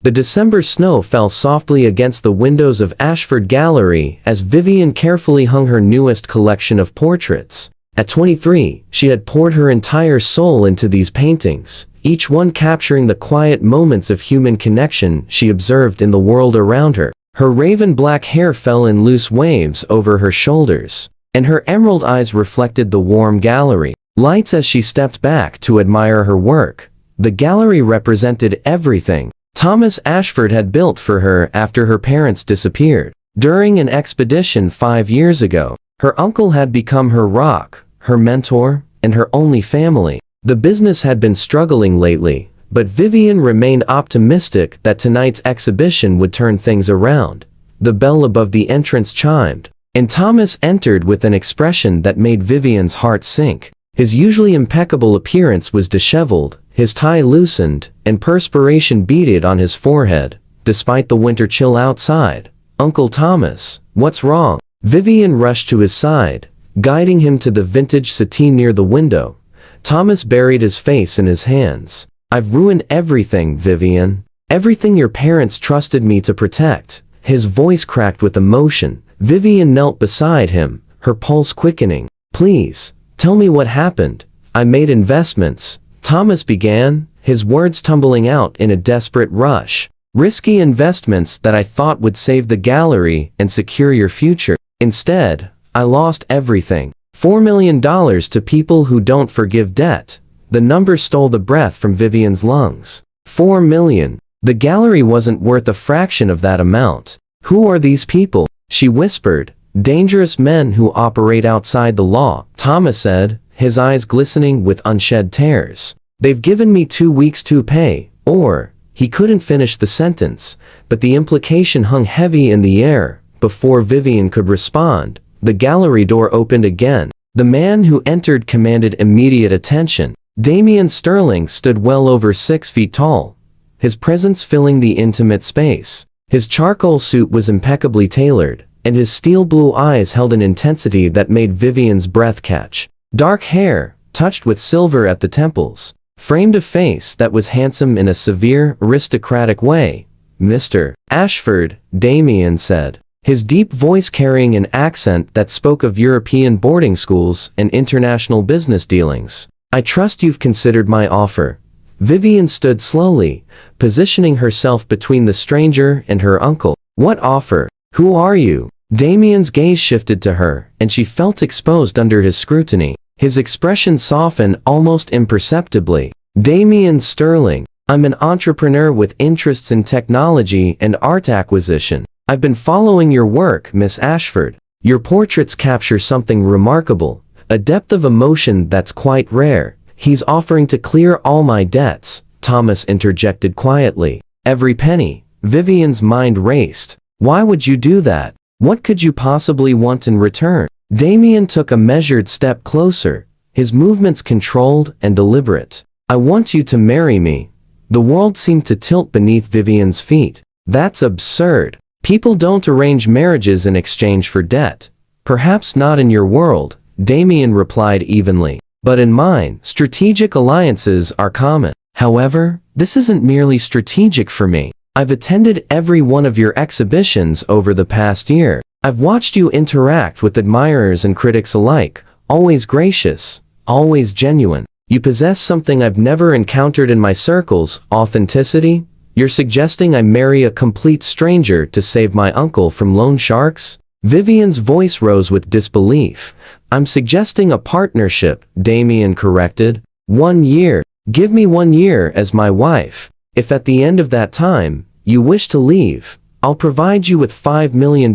The December snow fell softly against the windows of Ashford Gallery as Vivian carefully hung her newest collection of portraits. At 23, she had poured her entire soul into these paintings, each one capturing the quiet moments of human connection she observed in the world around her. Her raven black hair fell in loose waves over her shoulders, and her emerald eyes reflected the warm gallery lights as she stepped back to admire her work. The gallery represented everything Thomas Ashford had built for her after her parents disappeared. During an expedition 5 years ago, her uncle had become her rock, her mentor, and her only family. The business had been struggling lately, but Vivian remained optimistic that tonight's exhibition would turn things around. The bell above the entrance chimed, and Thomas entered with an expression that made Vivian's heart sink. His usually impeccable appearance was disheveled, his tie loosened, and perspiration beaded on his forehead, despite the winter chill outside. "Uncle Thomas, what's wrong?" Vivian rushed to his side, guiding him to the vintage settee near the window. Thomas buried his face in his hands. "I've ruined everything, Vivian. Everything your parents trusted me to protect." His voice cracked with emotion. Vivian knelt beside him, her pulse quickening. "Please, tell me what happened." "I made investments," Thomas began, his words tumbling out in a desperate rush. "Risky investments that I thought would save the gallery and secure your future. Instead, I lost everything. $4 million to people who don't forgive debt." The number stole the breath from Vivian's lungs. $4 million. The gallery wasn't worth a fraction of that amount. "Who are these people?" she whispered. "Dangerous men who operate outside the law," Thomas said, his eyes glistening with unshed tears. "They've given me 2 weeks to pay, or..." He couldn't finish the sentence, but the implication hung heavy in the air. Before Vivian could respond, the gallery door opened again. The man who entered commanded immediate attention. Damien Sterling stood well over 6 feet tall, his presence filling the intimate space. His charcoal suit was impeccably tailored, and his steel blue eyes held an intensity that made Vivian's breath catch. Dark hair, touched with silver at the temples, framed a face that was handsome in a severe, aristocratic way. "Mr. Ashford," Damien said, his deep voice carrying an accent that spoke of European boarding schools and international business dealings. "I trust you've considered my offer." Vivian stood slowly, positioning herself between the stranger and her uncle. "What offer? Who are you?" Damien's gaze shifted to her, and she felt exposed under his scrutiny. His expression softened almost imperceptibly. "Damien Sterling. I'm an entrepreneur with interests in technology and art acquisition. I've been following your work, Miss Ashford. Your portraits capture something remarkable, a depth of emotion that's quite rare." "He's offering to clear all my debts," Thomas interjected quietly. "Every penny." Vivian's mind raced. "Why would you do that? What could you possibly want in return?" Damien took a measured step closer, his movements controlled and deliberate. "I want you to marry me." The world seemed to tilt beneath Vivian's feet. "That's absurd. People don't arrange marriages in exchange for debt." "Perhaps not in your world," Damien replied evenly. "But in mine, strategic alliances are common. However, this isn't merely strategic for me. I've attended every one of your exhibitions over the past year. I've watched you interact with admirers and critics alike, always gracious, always genuine. You possess something I've never encountered in my circles: authenticity. You're suggesting I marry a complete stranger to save my uncle from loan sharks?" Vivian's voice rose with disbelief. "I'm suggesting a partnership," Damien corrected. 1 year. Give me 1 year as my wife. If at the end of that time, you wish to leave, I'll provide you with $5 million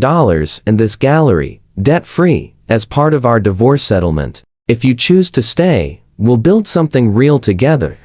and this gallery, debt-free, as part of our divorce settlement. If you choose to stay, we'll build something real together."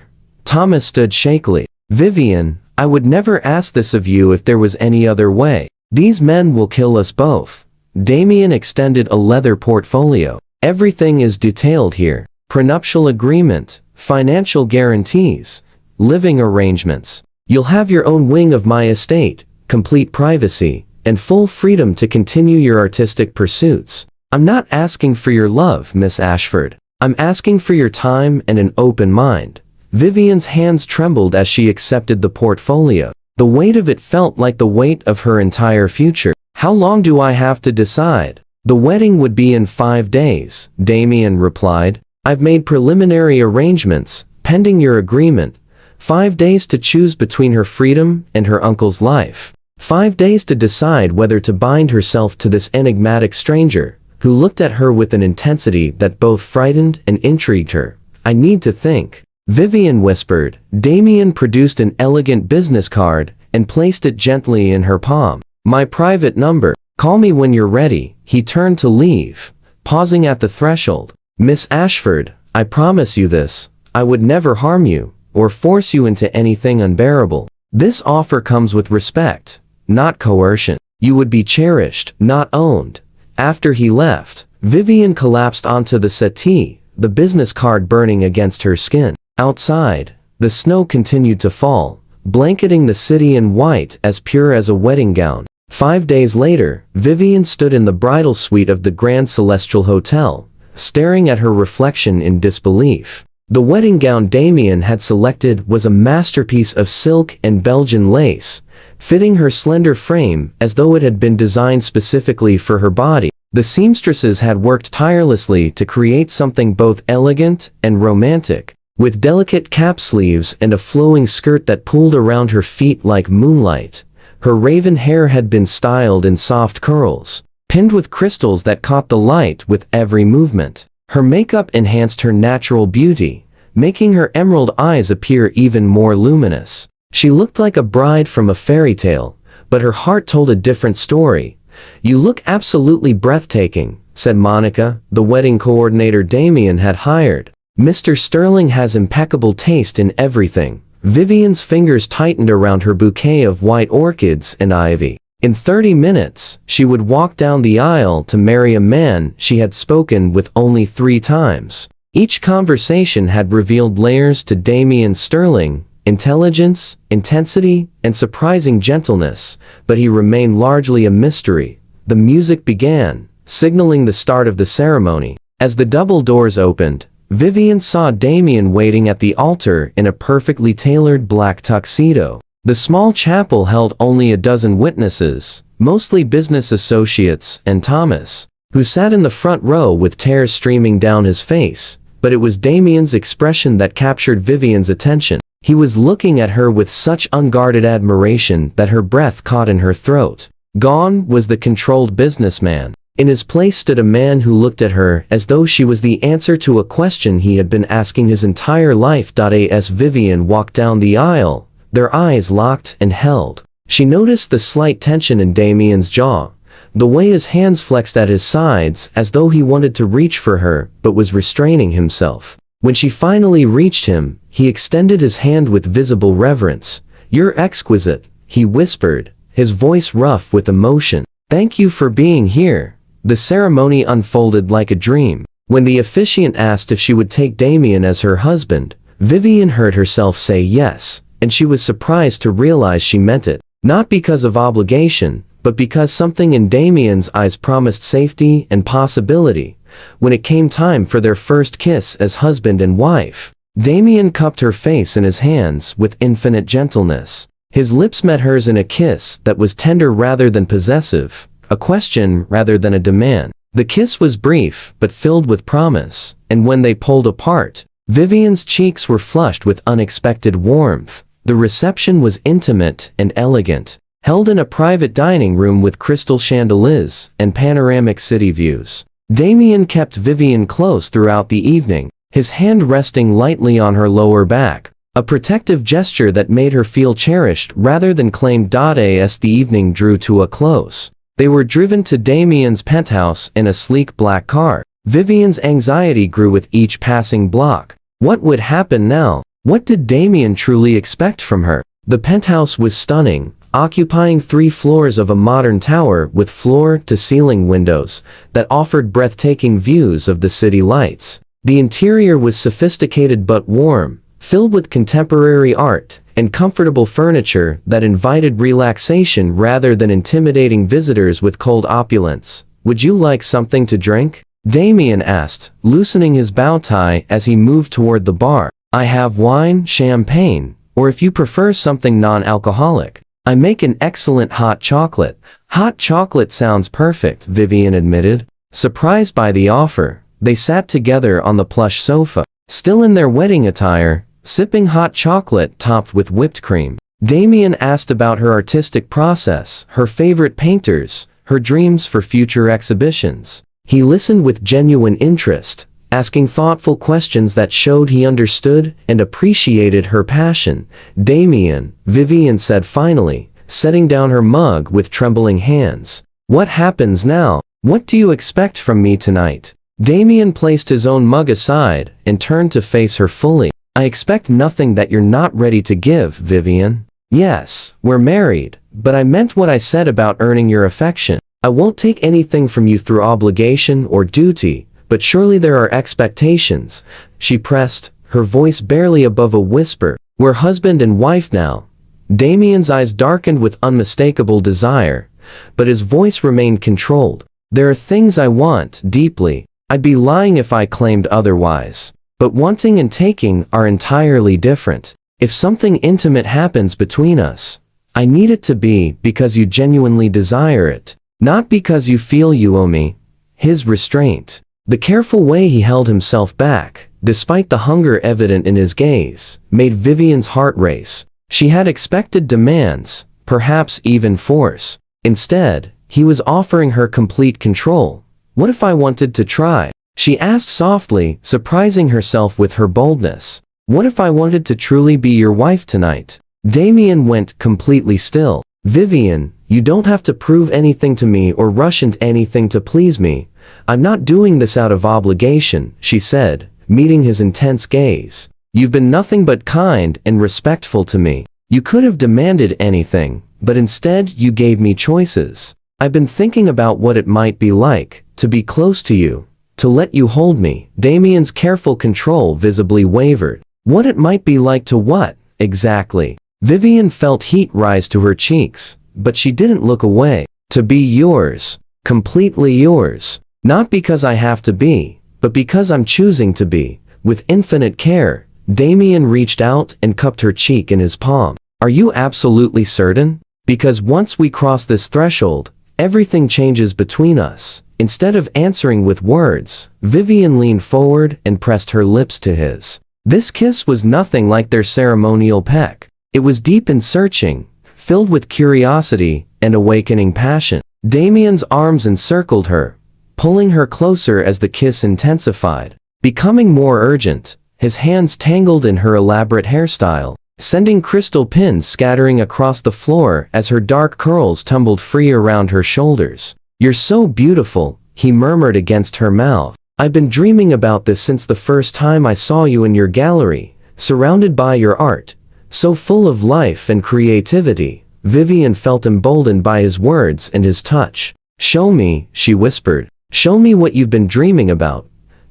Thomas stood shakily. "Vivian, I would never ask this of you if there was any other way. These men will kill us both." Damien extended a leather portfolio. "Everything is detailed here. Prenuptial agreement, financial guarantees, living arrangements. You'll have your own wing of my estate, complete privacy, and full freedom to continue your artistic pursuits. I'm not asking for your love, Miss Ashford. I'm asking for your time and an open mind." Vivian's hands trembled as she accepted the portfolio. The weight of it felt like the weight of her entire future. "How long do I have to decide?" "The wedding would be in 5 days, Damien replied. "I've made preliminary arrangements, pending your agreement. 5 days to choose between her freedom and her uncle's life. 5 days to decide whether to bind herself to this enigmatic stranger, who looked at her with an intensity that both frightened and intrigued her. I need to think." Vivian whispered. Damien produced an elegant business card and placed it gently in her palm. "My private number. Call me when you're ready." He turned to leave, pausing at the threshold. "Miss Ashford, I promise you this. I would never harm you, or force you into anything unbearable. This offer comes with respect, not coercion. You would be cherished, not owned." After he left, Vivian collapsed onto the settee, the business card burning against her skin. Outside, the snow continued to fall, blanketing the city in white as pure as a wedding gown. 5 days later, Vivian stood in the bridal suite of the Grand Celestial Hotel, staring at her reflection in disbelief. The wedding gown Damien had selected was a masterpiece of silk and Belgian lace, fitting her slender frame as though it had been designed specifically for her body. The seamstresses had worked tirelessly to create something both elegant and romantic, with delicate cap sleeves and a flowing skirt that pulled around her feet like moonlight. Her raven hair had been styled in soft curls, pinned with crystals that caught the light with every movement. Her makeup enhanced her natural beauty, making her emerald eyes appear even more luminous. She looked like a bride from a fairy tale, but her heart told a different story. "You look absolutely breathtaking," said Monica, the wedding coordinator Damien had hired. "Mr. Sterling has impeccable taste in everything." Vivian's fingers tightened around her bouquet of white orchids and ivy. In 30 minutes, she would walk down the aisle to marry a man she had spoken with only 3 times. Each conversation had revealed layers to Damien Sterling: intelligence, intensity, and surprising gentleness, but he remained largely a mystery. The music began, signaling the start of the ceremony. As the double doors opened, Vivian saw Damien waiting at the altar in a perfectly tailored black tuxedo. The small chapel held only a dozen witnesses, mostly business associates and Thomas, who sat in the front row with tears streaming down his face, but it was Damien's expression that captured Vivian's attention. He was looking at her with such unguarded admiration that her breath caught in her throat. Gone was the controlled businessman. In his place stood a man who looked at her as though she was the answer to a question he had been asking his entire life. As Vivian walked down the aisle, their eyes locked and held. She noticed the slight tension in Damien's jaw, the way his hands flexed at his sides as though he wanted to reach for her but was restraining himself. When she finally reached him, he extended his hand with visible reverence. "You're exquisite," he whispered, his voice rough with emotion. "Thank you for being here." The ceremony unfolded like a dream. When the officiant asked if she would take Damien as her husband, Vivian heard herself say yes, and she was surprised to realize she meant it. Not because of obligation, but because something in Damien's eyes promised safety and possibility. When it came time for their first kiss as husband and wife, Damien cupped her face in his hands with infinite gentleness. His lips met hers in a kiss that was tender rather than possessive, a question rather than a demand. The kiss was brief but filled with promise, and when they pulled apart, Vivian's cheeks were flushed with unexpected warmth. The reception was intimate and elegant, held in a private dining room with crystal chandeliers and panoramic city views. Damien kept Vivian close throughout the evening, his hand resting lightly on her lower back, a protective gesture that made her feel cherished rather than claimed. As the evening drew to a close, they were driven to Damien's penthouse in a sleek black car. Vivian's anxiety grew with each passing block. What would happen now? What did Damien truly expect from her? The penthouse was stunning, occupying 3 floors of a modern tower with floor-to-ceiling windows that offered breathtaking views of the city lights. The interior was sophisticated but warm, filled with contemporary art and comfortable furniture that invited relaxation rather than intimidating visitors with cold opulence. "Would you like something to drink?" Damien asked, loosening his bow tie as he moved toward the bar. "I have wine, champagne, or if you prefer something non-alcoholic. I make an excellent hot chocolate. Hot chocolate sounds perfect, Vivian admitted. Surprised by the offer, they sat together on the plush sofa, still in their wedding attire, sipping hot chocolate topped with whipped cream. Damien asked about her artistic process, her favorite painters, her dreams for future exhibitions. He listened with genuine interest, asking thoughtful questions that showed he understood and appreciated her passion. Damien, Vivian said finally, setting down her mug with trembling hands. What happens now? What do you expect from me tonight? Damien placed his own mug aside and turned to face her fully. I expect nothing that you're not ready to give, Vivian. Yes, we're married, but I meant what I said about earning your affection. I won't take anything from you through obligation or duty, but surely there are expectations, she pressed, her voice barely above a whisper. We're husband and wife now. Damien's eyes darkened with unmistakable desire, but his voice remained controlled. There are things I want deeply. I'd be lying if I claimed otherwise. But wanting and taking are entirely different. If something intimate happens between us, I need it to be because you genuinely desire it, not because you feel you owe me. His restraint, the careful way he held himself back, despite the hunger evident in his gaze, made Vivian's heart race. She had expected demands, perhaps even force. Instead, he was offering her complete control. What if I wanted to try? She asked softly, surprising herself with her boldness. What if I wanted to truly be your wife tonight? Damien went completely still. Vivian, you don't have to prove anything to me or rush into anything to please me. I'm not doing this out of obligation, she said, meeting his intense gaze. You've been nothing but kind and respectful to me. You could have demanded anything, but instead you gave me choices. I've been thinking about what it might be like to be close to you, to let you hold me. Damien's careful control visibly wavered. What it might be like to what, exactly? Vivian felt heat rise to her cheeks, but she didn't look away. To be yours, completely yours. Not because I have to be, but because I'm choosing to be. With infinite care, Damien reached out and cupped her cheek in his palm. Are you absolutely certain? Because once we cross this threshold, everything changes between us. Instead of answering with words, Vivian leaned forward and pressed her lips to his. This kiss was nothing like their ceremonial peck. It was deep and searching, filled with curiosity and awakening passion. Damien's arms encircled her, pulling her closer as the kiss intensified. Becoming more urgent, his hands tangled in her elaborate hairstyle, sending crystal pins scattering across the floor as her dark curls tumbled free around her shoulders. You're so beautiful, he murmured against her mouth. I've been dreaming about this since the first time I saw you in your gallery, surrounded by your art, so full of life and creativity. Vivian felt emboldened by his words and his touch. Show me, she whispered. Show me what you've been dreaming about.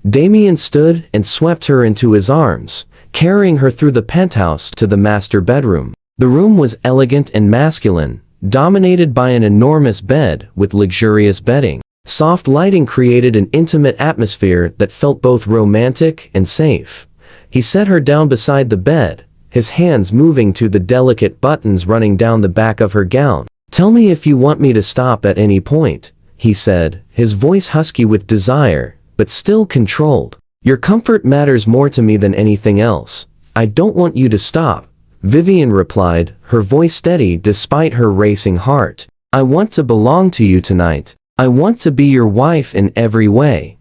Damien stood and swept her into his arms, carrying her through the penthouse to the master bedroom. The room was elegant and masculine, dominated by an enormous bed with luxurious bedding. Soft lighting created an intimate atmosphere that felt both romantic and safe. He set her down beside the bed, his hands moving to the delicate buttons running down the back of her gown. Tell me if you want me to stop at any point, he said, his voice husky with desire, but still controlled. Your comfort matters more to me than anything else. I don't want you to stop, Vivian replied, her voice steady despite her racing heart. I want to belong to you tonight. I want to be your wife in every way.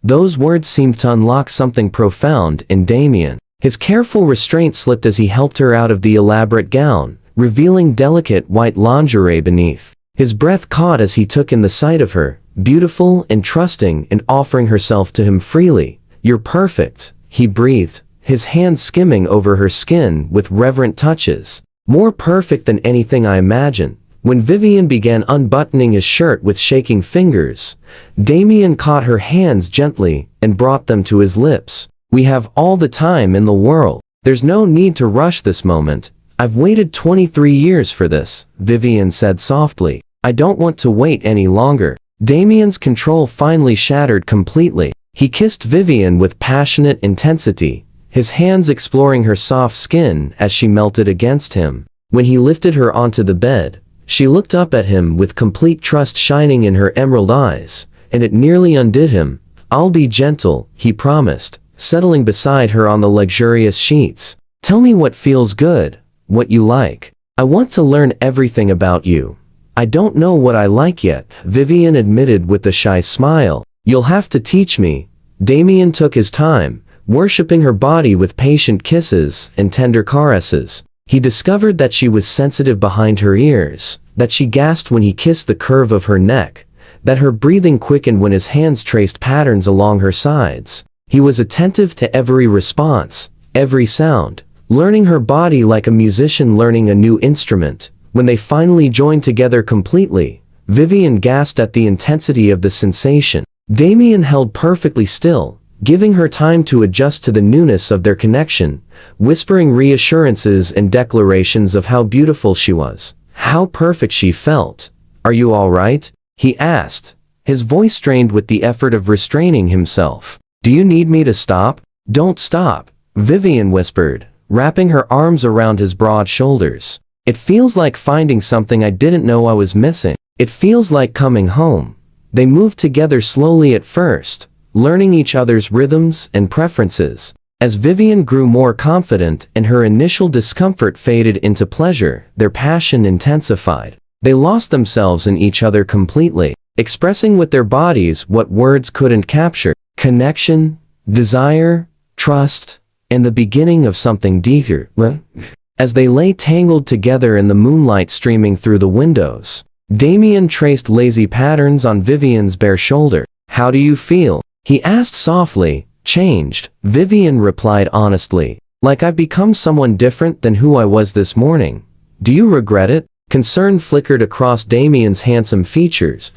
Those words seemed to unlock something profound in Damien. His careful restraint slipped as he helped her out of the elaborate gown, revealing delicate white lingerie beneath. His breath caught as he took in the sight of her, beautiful and trusting and offering herself to him freely. You're perfect, he breathed, his hands skimming over her skin with reverent touches. More perfect than anything I imagined. When Vivian began unbuttoning his shirt with shaking fingers, Damien caught her hands gently and brought them to his lips. We have all the time in the world. There's no need to rush this moment. I've waited 23 years for this, Vivian said softly. I don't want to wait any longer. Damien's control finally shattered completely. He kissed Vivian with passionate intensity, his hands exploring her soft skin as she melted against him. When he lifted her onto the bed, she looked up at him with complete trust shining in her emerald eyes, and it nearly undid him. "I'll be gentle," he promised, settling beside her on the luxurious sheets. "Tell me what feels good, what you like. I want to learn everything about you." "I don't know what I like yet," Vivian admitted with a shy smile. "You'll have to teach me." Damien took his time, worshipping her body with patient kisses and tender caresses. He discovered that she was sensitive behind her ears, that she gasped when he kissed the curve of her neck, that her breathing quickened when his hands traced patterns along her sides. He was attentive to every response, every sound, learning her body like a musician learning a new instrument. When they finally joined together completely, Vivian gasped at the intensity of the sensation. Damien held perfectly still, giving her time to adjust to the newness of their connection, whispering reassurances and declarations of how beautiful she was, how perfect she felt. "Are you all right?" he asked, his voice strained with the effort of restraining himself. "Do you need me to stop?" "Don't stop," Vivian whispered, wrapping her arms around his broad shoulders. "It feels like finding something I didn't know I was missing. It feels like coming home." They moved together slowly at first, learning each other's rhythms and preferences. As Vivian grew more confident and her initial discomfort faded into pleasure, their passion intensified. They lost themselves in each other completely, expressing with their bodies what words couldn't capture: connection, desire, trust, and the beginning of something deeper. As they lay tangled together in the moonlight streaming through the windows, Damien traced lazy patterns on Vivian's bare shoulder. "How do you feel?" he asked softly. "Changed," Vivian replied honestly. "Like I've become someone different than who I was this morning." "Do you regret it?" Concern flickered across Damien's handsome features.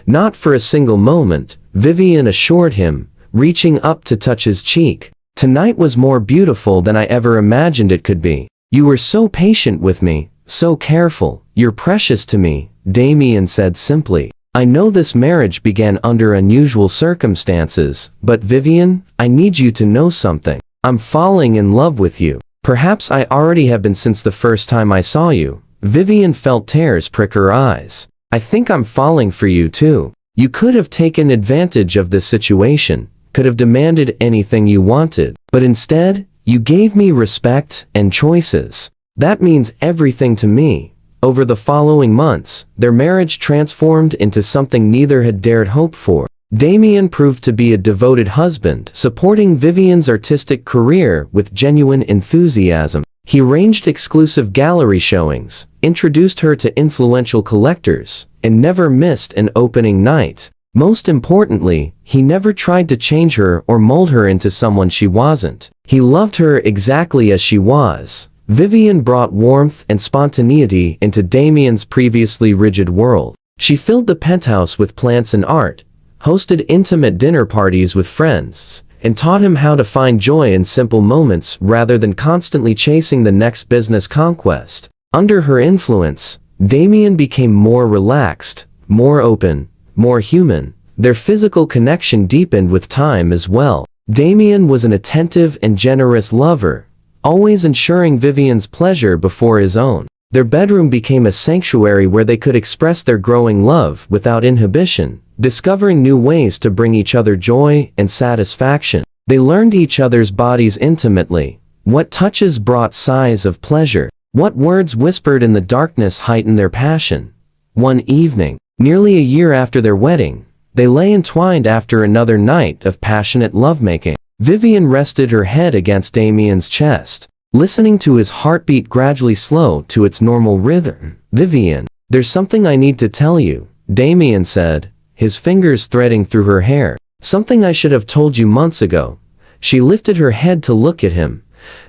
"Not for a single moment," Vivian assured him, reaching up to touch his cheek. "Tonight was more beautiful than I ever imagined it could be. You were so patient with me, so careful. You're precious to me," Damien said simply. "I know this marriage began under unusual circumstances, but Vivian, I need you to know something. I'm falling in love with you. Perhaps I already have been since the first time I saw you." Vivian felt tears prick her eyes. "I think I'm falling for you too. You could have taken advantage of this situation, could have demanded anything you wanted, but instead, you gave me respect and choices. That means everything to me." Over the following months, their marriage transformed into something neither had dared hope for. Damien proved to be a devoted husband, supporting Vivian's artistic career with genuine enthusiasm. He arranged exclusive gallery showings, introduced her to influential collectors, and never missed an opening night. Most importantly, he never tried to change her or mold her into someone she wasn't. He loved her exactly as she was. Vivian brought warmth and spontaneity into Damien's previously rigid world. She filled the penthouse with plants and art, hosted intimate dinner parties with friends, and taught him how to find joy in simple moments rather than constantly chasing the next business conquest. Under her influence, Damien became more relaxed, more open, more human. Their physical connection deepened with time as well. Damien was an attentive and generous lover, always ensuring Vivian's pleasure before his own. Their bedroom became a sanctuary where they could express their growing love without inhibition, discovering new ways to bring each other joy and satisfaction. They learned each other's bodies intimately. What touches brought sighs of pleasure. What words whispered in the darkness heightened their passion. One evening, nearly a year after their wedding, they lay entwined after another night of passionate lovemaking. Vivian rested her head against Damien's chest, listening to his heartbeat gradually slow to its normal rhythm. "Vivian, there's something I need to tell you," Damien said, his fingers threading through her hair. "Something I should have told you months ago." She lifted her head to look at him,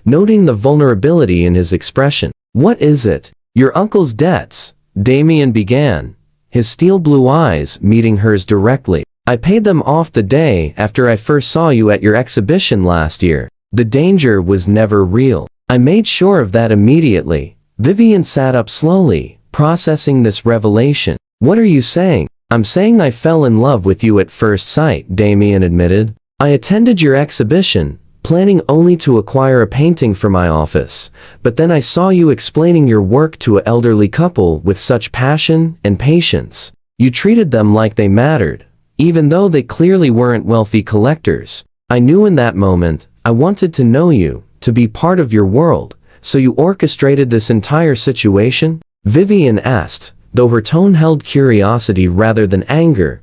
noting the vulnerability in his expression. "What is it?" "Your uncle's debts," Damien began, his steel blue eyes meeting hers directly. "I paid them off the day after I first saw you at your exhibition last year. The danger was never real. I made sure of that immediately." Vivian sat up slowly, processing this revelation. "What are you saying?" "I'm saying I fell in love with you at first sight," Damien admitted. "I attended your exhibition, planning only to acquire a painting for my office, but then I saw you explaining your work to an elderly couple with such passion and patience. You treated them like they mattered, even though they clearly weren't wealthy collectors. I knew in that moment, I wanted to know you, to be part of your world, so you orchestrated this entire situation? Vivian asked, though her tone held curiosity rather than anger.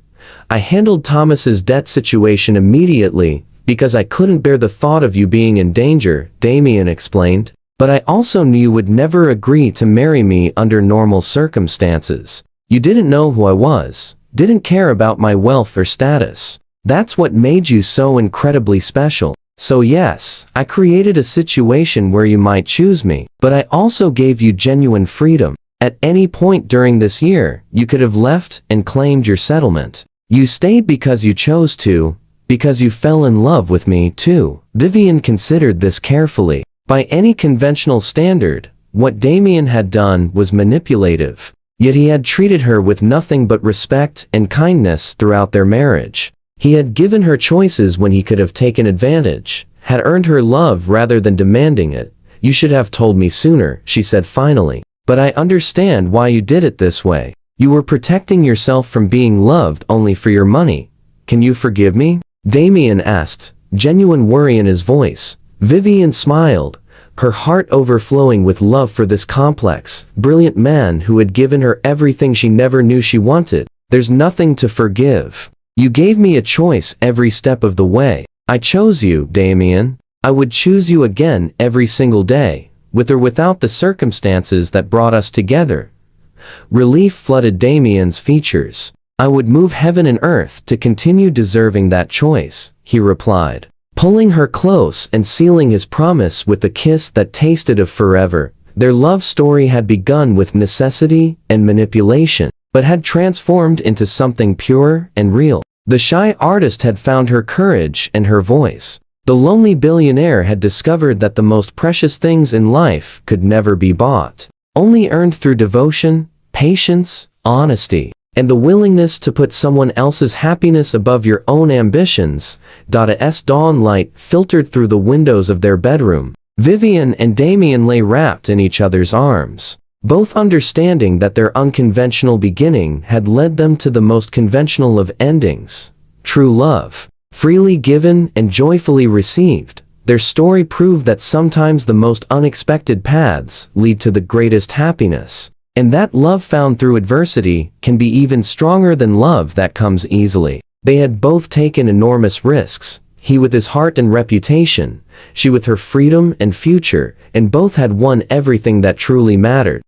I handled Thomas's debt situation immediately, because I couldn't bear the thought of you being in danger, Damien explained. But I also knew you would never agree to marry me under normal circumstances. You didn't know who I was, didn't care about my wealth or status. That's what made you so incredibly special. So yes, I created a situation where you might choose me, but I also gave you genuine freedom. At any point during this year, you could have left and claimed your settlement. You stayed because you chose to, because you fell in love with me too. Vivian considered this carefully. By any conventional standard, what Damien had done was manipulative. Yet he had treated her with nothing but respect and kindness throughout their marriage. He had given her choices when he could have taken advantage, had earned her love rather than demanding it. You should have told me sooner, she said finally. But I understand why you did it this way. You were protecting yourself from being loved only for your money. Can you forgive me? Damien asked, genuine worry in his voice. Vivian smiled, her heart overflowing with love for this complex, brilliant man who had given her everything she never knew she wanted. There's nothing to forgive. You gave me a choice every step of the way. I chose you, Damien. I would choose you again every single day, with or without the circumstances that brought us together. Relief flooded Damien's features. I would move heaven and earth to continue deserving that choice, he replied, pulling her close and sealing his promise with a kiss that tasted of forever. Their love story had begun with necessity and manipulation, but had transformed into something pure and real. The shy artist had found her courage and her voice. The lonely billionaire had discovered that the most precious things in life could never be bought, only earned through devotion, patience, honesty, and the willingness to put someone else's happiness above your own ambitions. As dawn light filtered through the windows of their bedroom, Vivian and Damien lay wrapped in each other's arms, both understanding that their unconventional beginning had led them to the most conventional of endings. True love, freely given and joyfully received. Their story proved that sometimes the most unexpected paths lead to the greatest happiness, and that love found through adversity can be even stronger than love that comes easily. They had both taken enormous risks, he with his heart and reputation, she with her freedom and future, and both had won everything that truly mattered.